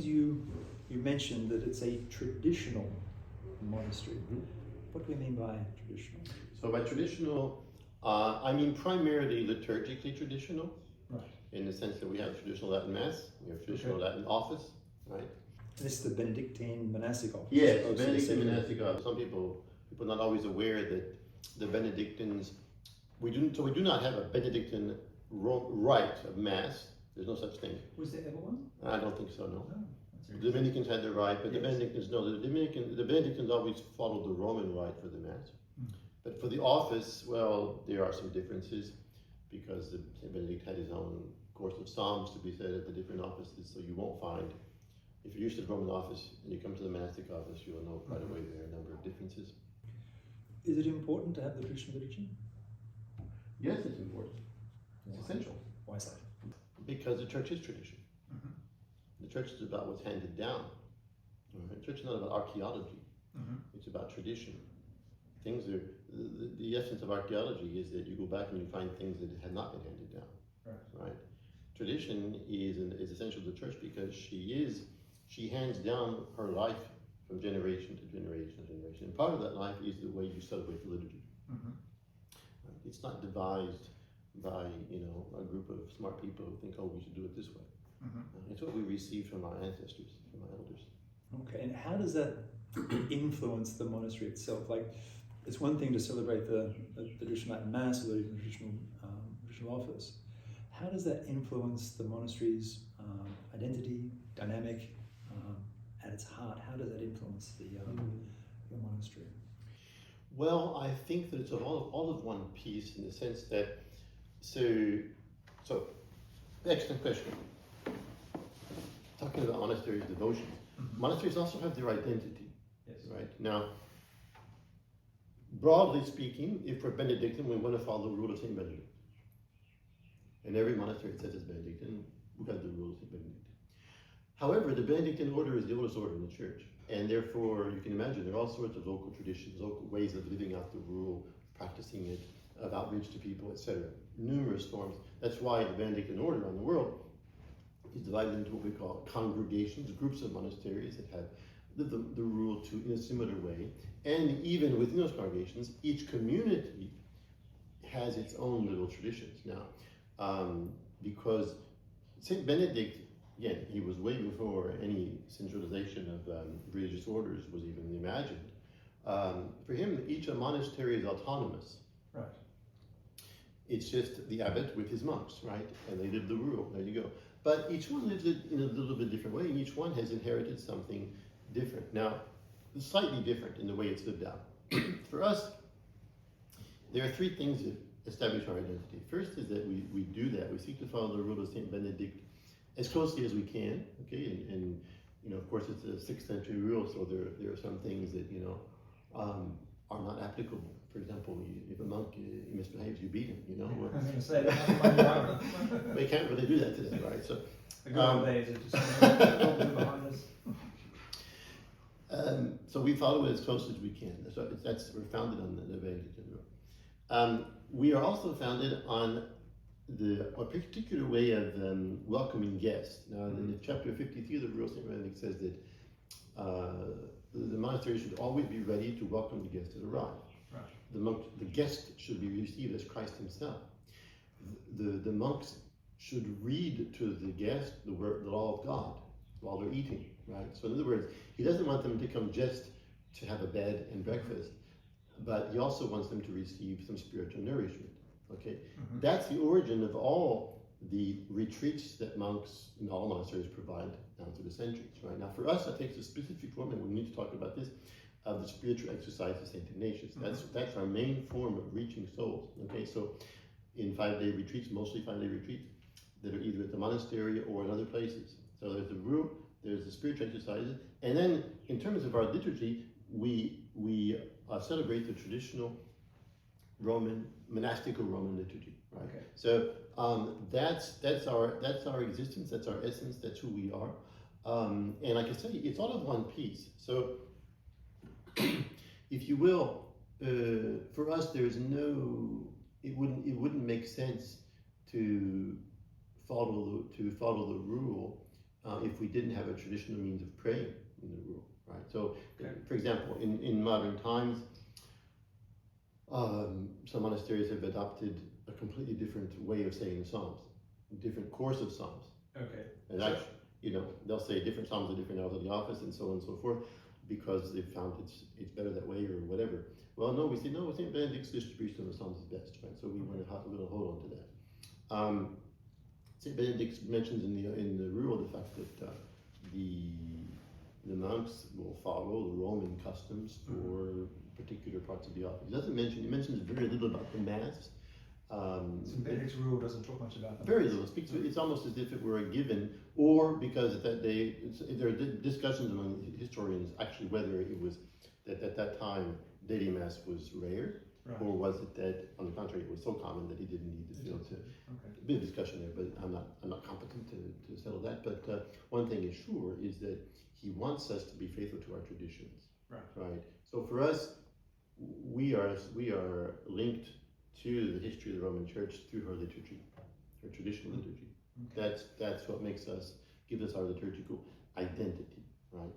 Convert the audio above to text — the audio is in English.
things you mentioned that it's a traditional monastery. What do we mean by traditional? So by traditional, I mean primarily liturgically traditional, right? In the sense that we have traditional Latin Mass, we have traditional Latin office, right? This is the Benedictine monastic office. Yes, Benedictine monastic office. Some people are not always aware that the Benedictines, we do not have a Benedictine rite of Mass. There's no such thing. Was there ever one? I don't think so, no. Oh, the Dominicans had their rite, but the Benedictines, no. The Benedictines always followed the Roman rite for the Mass. But for the office, well, there are some differences because St. Benedict had his own course of psalms to be said at the different offices, so you won't find, if you're used to the Roman office and you come to the monastic office, you'll know right away there are a number of differences. Is it important to have the traditional liturgy? Yes, it's important. It's essential. Why is that? Because the church is tradition. The church is about what's handed down. Right? The church is not about archaeology. It's about tradition. Things are, the essence of archaeology is that you go back and you find things that have not been handed down. Right? Tradition is essential to the church because she hands down her life from generation to generation to generation. And part of that life is the way you celebrate the liturgy. Right? It's not devised by a group of smart people who think, oh, we should do it this way. It's what we receive from our ancestors, from our elders. Okay, and how does that influence the monastery itself? Like, it's one thing to celebrate the traditional Latin Mass or the traditional office. How does that influence the monastery's identity, dynamic, at its heart? How does that influence the monastery? Well, I think that it's all of one piece in the sense that, so excellent question. Talking about monasteries' devotion. Monasteries also have their identity. Yes. Right? Now, broadly speaking, if we're Benedictine, we want to follow the rule of St. Benedict. And every monastery that says it's Benedictine, we have the rule of St. Benedict. However, the Benedictine order is the oldest order in the church. And therefore, you can imagine there are all sorts of local traditions, local ways of living out the rule, practicing it, of outreach to people, etc. Numerous forms. That's why the Benedictine order around the world is divided into what we call congregations, groups of monasteries that have the rule in a similar way. And even within those congregations, each community has its own little traditions. Now, because St. Benedict, again, he was way before any centralization of religious orders was even imagined. For him, each monastery is autonomous. Right. It's just the abbot with his monks, right? And they live the rule, there you go. But each one lives it in a little bit different way, and each one has inherited something different. Now, it's slightly different in the way it's lived out. For us, there are three things that establish our identity. First is that we do that. We seek to follow the rule of St. Benedict as closely as we can, okay? And of course, it's a 6th century rule, so there are some things that, are not applicable. For example, if a monk misbehaves, you beat him, I was going to say, that. They can't really do that today, right? So, the good old days are just behind us. So we follow it as close as we can. So we're founded on the Benedictine rule. We are also founded on a particular way of welcoming guests. Now, in chapter 53 of the Rule, St. Benedict says that the monastery should always be ready to welcome the guests that arrive. Right. The guest should be received as Christ himself. The monks should read to the guest the law of God while they're eating, right? So in other words, he doesn't want them to come just to have a bed and breakfast, but he also wants them to receive some spiritual nourishment, okay? That's the origin of all the retreats that monks in all monasteries provide down through the centuries, right? Now for us, that takes a specific form, and we need to talk about this, of the spiritual exercise of St. Ignatius. That's our main form of reaching souls, okay? So in 5-day retreats, mostly 5-day retreats, that are either at the monastery or in other places. So there's the rule, there's the spiritual exercises, and then in terms of our liturgy, we celebrate the traditional monastical Roman liturgy, right? Okay. So that's our existence, that's our essence, that's who we are, and like I say, it's all of one piece. So, if you will, for us, there's no. It wouldn't make sense to follow the rule if we didn't have a traditional means of praying in the rule, right? So, Okay. for example, in modern times, some monasteries have adopted a completely different way of saying the Psalms, a different course of Psalms. Okay. And actually, they'll say different Psalms at different hours of the office and so on and so forth, because they've found it's better that way or whatever. Well, no, we say, no, St. Benedict's distribution of the Psalms is best, right? So we want to hold on to that. St. Benedict mentions in the rule the fact that the monks will follow the Roman customs for particular parts of the office. He mentions very little about the Mass. St. Benedict's rule doesn't talk much about that. Very little. It's almost as if it were a given, or because there are discussions among historians actually whether it was that at that time daily Mass was rare, Right. or was it that on the contrary it was so common that he didn't need to feel to. Okay. A bit of discussion there, but I'm not competent to settle that. But one thing is sure is that he wants us to be faithful to our traditions. Right. Right. So for us, we are linked to the history of the Roman Church through her liturgy, her traditional liturgy. Okay. That's what gives us our liturgical identity, right?